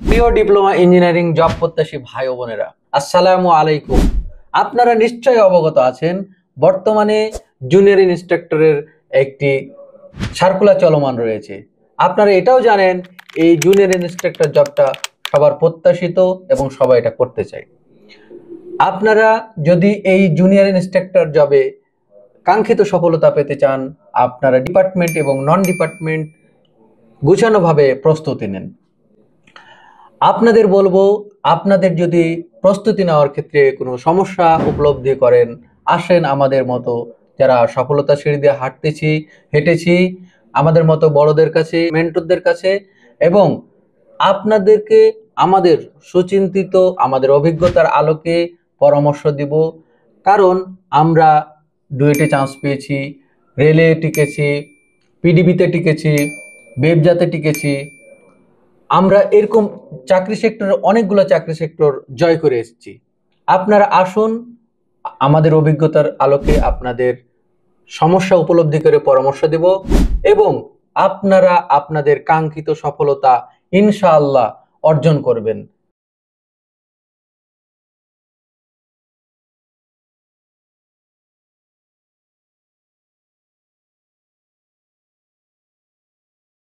প্রিয় diploma engineering job প্রত্যাশী ভাই ও বোনেরা, আসসালামু আলাইকুম। আপনারা নিশ্চয়ই অবগত আছেন, বর্তমানে জুনিয়র ইন্সট্রাক্টরের একটি সার্কুলার চলমান রয়েছে। আপনারা এটাও জানেন এই জুনিয়র ইন্সট্রাক্টর জবটা সবার প্রত্যাশিত এবং সবাই এটা করতে চায়। আপনারা যদি এই জুনিয়র ইন্সট্রাক্টর জবে কাঙ্ক্ষিত সফলতা পেতে চান, আপনারা ডিপার্টমেন্ট এবং নন ডিপার্টমেন্ট গুছানোভাবে প্রস্তুতি নেন। আপনাদের বলবো, আপনাদের যদি প্রস্তুতি নেওয়ার ক্ষেত্রে কোনো সমস্যা উপলব্ধি করেন, আসেন আমাদের মতো যারা সফলতা সিঁড়ি দিয়ে হেঁটেছি আমাদের মতো বড়দের কাছে, মেন্টরদের কাছে, এবং আপনাদেরকে আমাদের সুচিন্তিত আমাদের অভিজ্ঞতার আলোকে পরামর্শ দিব। কারণ আমরা ডুয়েটে চান্স পেয়েছি, রেলে টিকেছি, পিডিবিতে টিকেছি, বেবজাতে টিকেছি। আমরা এরকম চাকরি সেক্টরে অনেকগুলো চাকরি সেক্টর জয় করে এসেছি। আপনারা আসুন, আমাদের অভিজ্ঞতার আলোকে আপনাদের সমস্যা উপলব্ধি করে পরামর্শ দেব এবং আপনারা আপনাদের কাঙ্ক্ষিত সফলতা ইনশাআল্লাহ অর্জন করবেন।